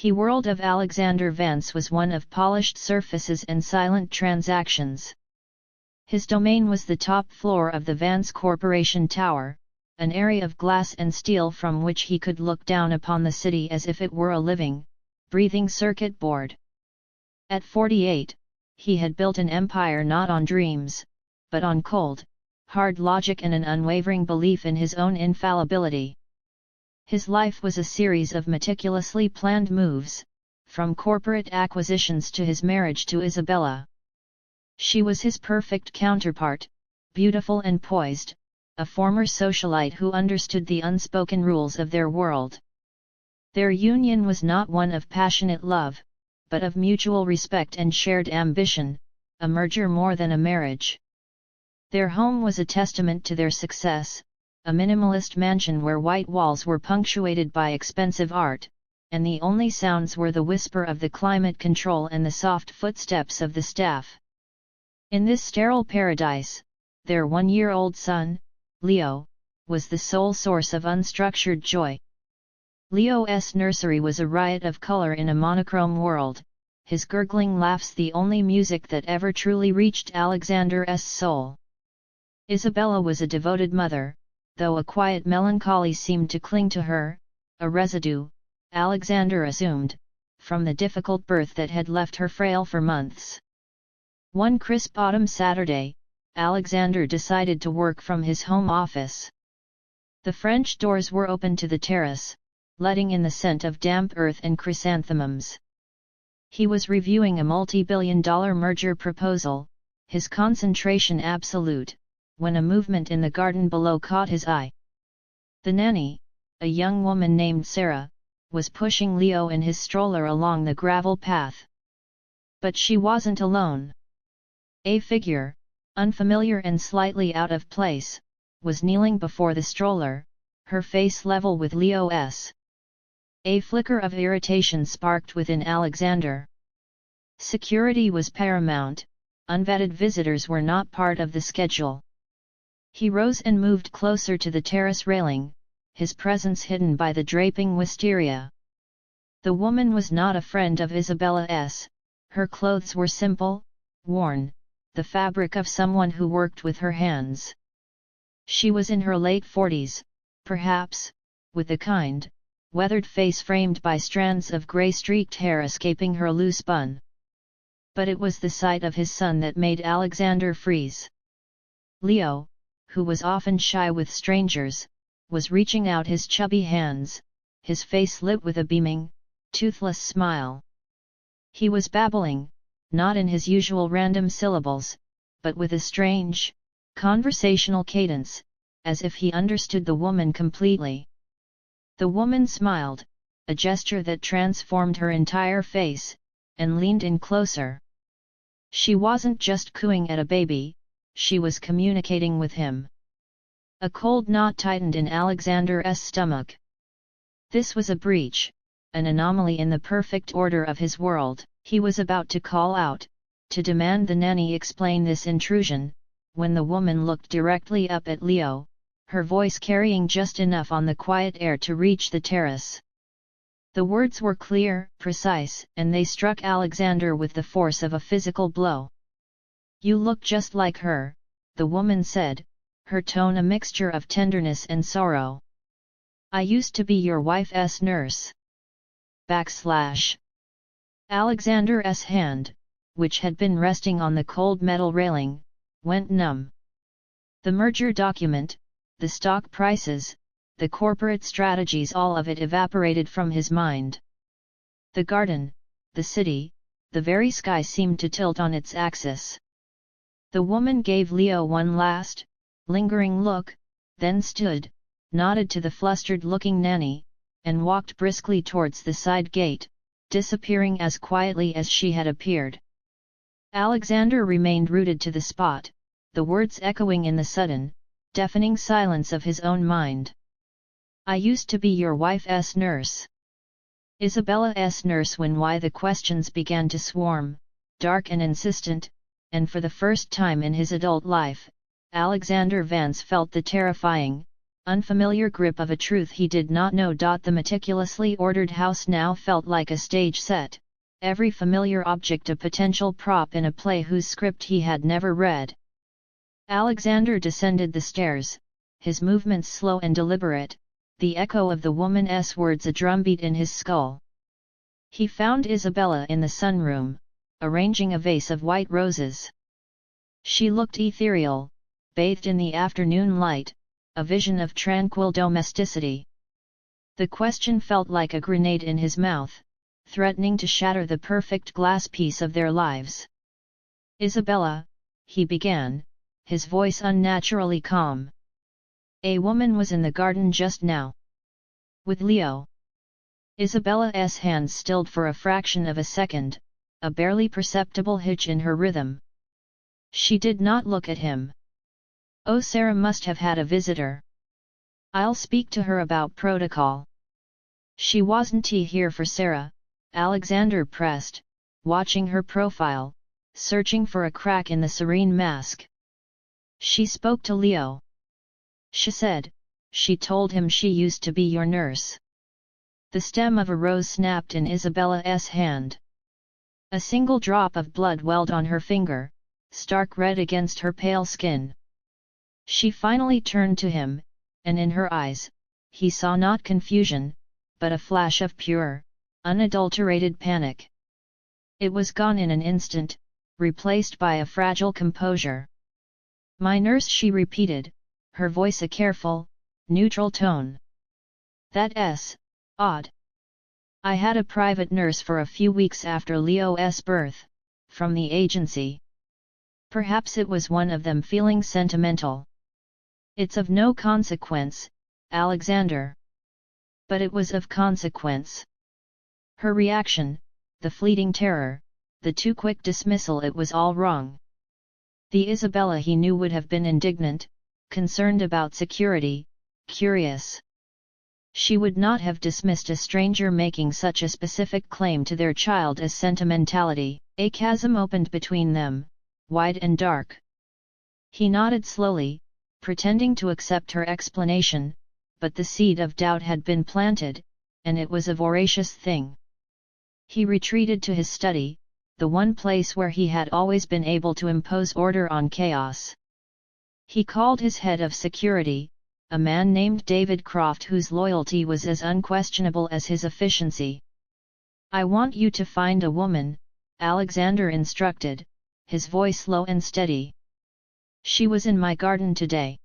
The world of Alexander Vance was one of polished surfaces and silent transactions. His domain was the top floor of the Vance Corporation Tower, an area of glass and steel from which he could look down upon the city as if it were a living, breathing circuit board. At 48, he had built an empire not on dreams, but on cold, hard logic and an unwavering belief in his own infallibility. His life was a series of meticulously planned moves, from corporate acquisitions to his marriage to Isabella. She was his perfect counterpart, beautiful and poised, a former socialite who understood the unspoken rules of their world. Their union was not one of passionate love, but of mutual respect and shared ambition, a merger more than a marriage. Their home was a testament to their success, a minimalist mansion where white walls were punctuated by expensive art, and the only sounds were the whisper of the climate control and the soft footsteps of the staff. In this sterile paradise, their one-year-old son, Leo, was the sole source of unstructured joy. Leo's nursery was a riot of color in a monochrome world, his gurgling laughs the only music that ever truly reached Alexander's soul. Isabella was a devoted mother, though a quiet melancholy seemed to cling to her, a residue, Alexander assumed, from the difficult birth that had left her frail for months. One crisp autumn Saturday, Alexander decided to work from his home office. The French doors were open to the terrace, letting in the scent of damp earth and chrysanthemums. He was reviewing a multi-billion-dollar merger proposal, his concentration absolute, when a movement in the garden below caught his eye. The nanny, a young woman named Sarah, was pushing Leo in his stroller along the gravel path. But she wasn't alone. A figure, unfamiliar and slightly out of place, was kneeling before the stroller, her face level with Leo's. A flicker of irritation sparked within Alexander. Security was paramount, unvetted visitors were not part of the schedule. He rose and moved closer to the terrace railing, his presence hidden by the draping wisteria. The woman was not a friend of Isabella's, her clothes were simple, worn, the fabric of someone who worked with her hands. She was in her late 40s, perhaps, with a kind, weathered face framed by strands of grey-streaked hair escaping her loose bun. But it was the sight of his son that made Alexander freeze. Leo, who was often shy with strangers, was reaching out his chubby hands, his face lit with a beaming, toothless smile. He was babbling, not in his usual random syllables, but with a strange, conversational cadence, as if he understood the woman completely. The woman smiled, a gesture that transformed her entire face, and leaned in closer. She wasn't just cooing at a baby, she was communicating with him. A cold knot tightened in Alexander's stomach. This was a breach, an anomaly in the perfect order of his world. He was about to call out, to demand the nanny explain this intrusion, when the woman looked directly up at Leo, her voice carrying just enough on the quiet air to reach the terrace. The words were clear, precise, and they struck Alexander with the force of a physical blow. "You look just like her," the woman said, her tone a mixture of tenderness and sorrow. "I used to be your wife's nurse." Alexander's hand, which had been resting on the cold metal railing, went numb. The merger document, the stock prices, the corporate strategies, all of it evaporated from his mind. The garden, the city, the very sky seemed to tilt on its axis. The woman gave Leo one last, lingering look, then stood, nodded to the flustered-looking nanny, and walked briskly towards the side gate, disappearing as quietly as she had appeared. Alexander remained rooted to the spot, the words echoing in the sudden, deafening silence of his own mind. "I used to be your wife's nurse." Isabella's nurse. When why the questions began to swarm, dark and insistent, and for the first time in his adult life, Alexander Vance felt the terrifying, unfamiliar grip of a truth he did not know. The meticulously ordered house now felt like a stage set, every familiar object a potential prop in a play whose script he had never read. Alexander descended the stairs, his movements slow and deliberate, the echo of the woman's words a drumbeat in his skull. He found Isabella in the sunroom, arranging a vase of white roses. She looked ethereal, bathed in the afternoon light, a vision of tranquil domesticity. The question felt like a grenade in his mouth, threatening to shatter the perfect glass piece of their lives. "Isabella," he began, his voice unnaturally calm. "A woman was in the garden just now. With Leo." Isabella's hands stilled for a fraction of a second, a barely perceptible hitch in her rhythm. She did not look at him. "Oh, Sarah must have had a visitor. I'll speak to her about protocol." "She wasn't here for Sarah," Alexander pressed, watching her profile, searching for a crack in the serene mask. "She spoke to Leo. She said, she told him she used to be your nurse." The stem of a rose snapped in Isabella's hand. A single drop of blood welled on her finger, stark red against her pale skin. She finally turned to him, and in her eyes, he saw not confusion, but a flash of pure, unadulterated panic. It was gone in an instant, replaced by a fragile composure. "My nurse," she repeated, her voice a careful, neutral tone. "That's odd. I had a private nurse for a few weeks after Leo's birth, from the agency. Perhaps it was one of them feeling sentimental." "It's of no consequence, Alexander." But it was of consequence. Her reaction, the fleeting terror, the too quick dismissal, it was all wrong. The Isabella he knew would have been indignant, concerned about security, curious. She would not have dismissed a stranger making such a specific claim to their child as sentimentality. A chasm opened between them, wide and dark. He nodded slowly, pretending to accept her explanation, but the seed of doubt had been planted, and it was a voracious thing. He retreated to his study, the one place where he had always been able to impose order on chaos. He called his head of security, a man named David Croft, whose loyalty was as unquestionable as his efficiency. "I want you to find a woman," Alexander instructed, his voice low and steady. "She was in my garden today.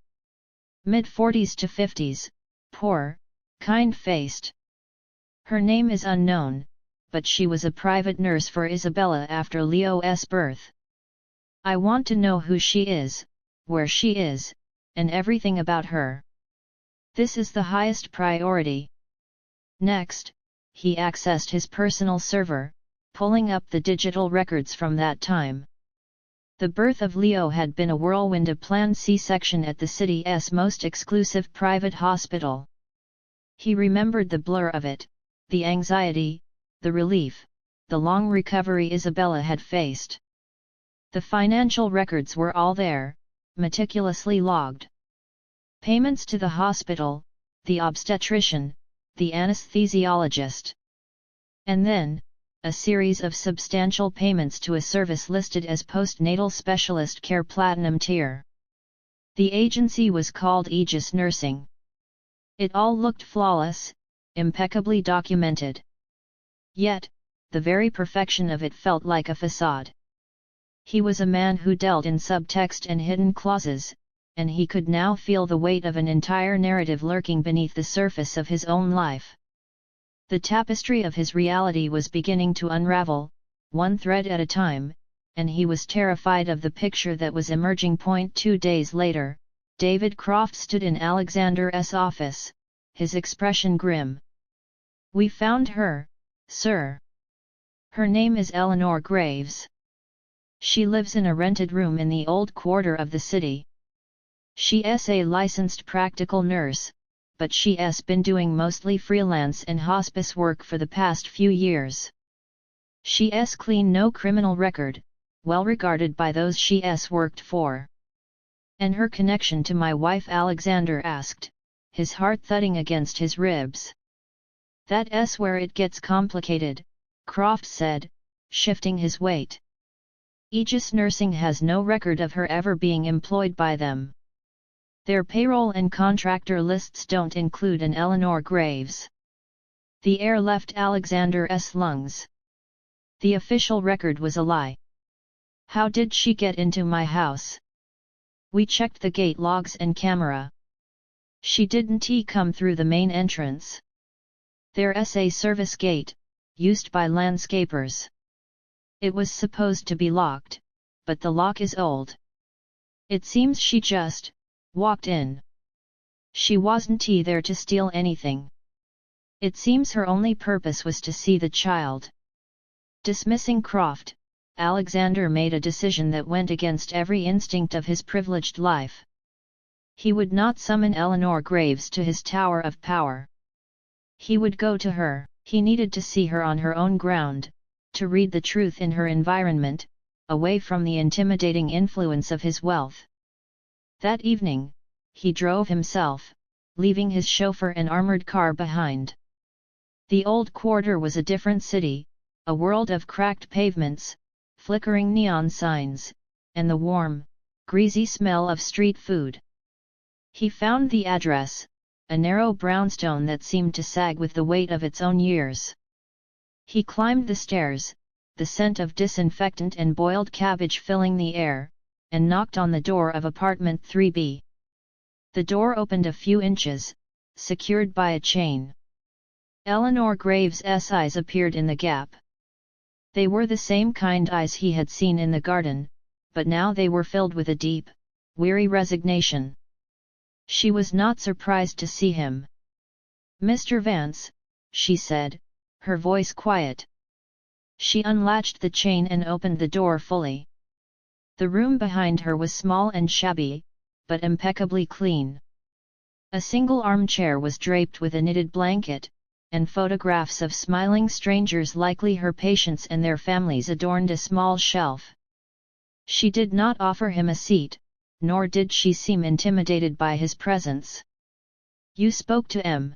Mid-40s to 50s, poor, kind-faced. Her name is unknown, but she was a private nurse for Isabella after Leo's birth. I want to know who she is, where she is, and everything about her. This is the highest priority." Next, he accessed his personal server, pulling up the digital records from that time. The birth of Leo had been a whirlwind, a planned C-section at the city's most exclusive private hospital. He remembered the blur of it, the anxiety, the relief, the long recovery Isabella had faced. The financial records were all there, meticulously logged. Payments to the hospital, the obstetrician, the anesthesiologist. And then, a series of substantial payments to a service listed as postnatal specialist care platinum tier. The agency was called Aegis Nursing. It all looked flawless, impeccably documented. Yet, the very perfection of it felt like a facade. He was a man who dealt in subtext and hidden clauses, and he could now feel the weight of an entire narrative lurking beneath the surface of his own life. The tapestry of his reality was beginning to unravel, one thread at a time, and he was terrified of the picture that was emerging. 2 days later, David Croft stood in Alexander's office, his expression grim. "We found her, sir. Her name is Eleanor Graves. She lives in a rented room in the old quarter of the city. She's a licensed practical nurse, but she's been doing mostly freelance and hospice work for the past few years. She's clean, no criminal record, well regarded by those she's worked for." "And her connection to my wife?" Alexander asked, his heart thudding against his ribs. "That's where it gets complicated," Croft said, shifting his weight. "Aegis Nursing has no record of her ever being employed by them. Their payroll and contractor lists don't include an Eleanor Graves." The air left Alexander's lungs. The official record was a lie. "How did she get into my house? We checked the gate logs and camera. She didn't come through the main entrance. There's a service gate, used by landscapers. It was supposed to be locked, but the lock is old. It seems she just walked in. She wasn't there to steal anything. It seems her only purpose was to see the child." Dismissing Croft, Alexander made a decision that went against every instinct of his privileged life. He would not summon Eleanor Graves to his tower of power. He would go to her. He needed to see her on her own ground, to read the truth in her environment, away from the intimidating influence of his wealth. That evening, he drove himself, leaving his chauffeur and armored car behind. The old quarter was a different city, a world of cracked pavements, flickering neon signs, and the warm, greasy smell of street food. He found the address, a narrow brownstone that seemed to sag with the weight of its own years. He climbed the stairs, the scent of disinfectant and boiled cabbage filling the air, and knocked on the door of apartment 3B. The door opened a few inches, secured by a chain. Eleanor Graves's eyes appeared in the gap. They were the same kind eyes he had seen in the garden, but now they were filled with a deep, weary resignation. She was not surprised to see him. "Mr. Vance," she said, her voice quiet. She unlatched the chain and opened the door fully. The room behind her was small and shabby, but impeccably clean. A single armchair was draped with a knitted blanket, and photographs of smiling strangers, likely her patients and their families, adorned a small shelf. She did not offer him a seat, nor did she seem intimidated by his presence. "You spoke to M.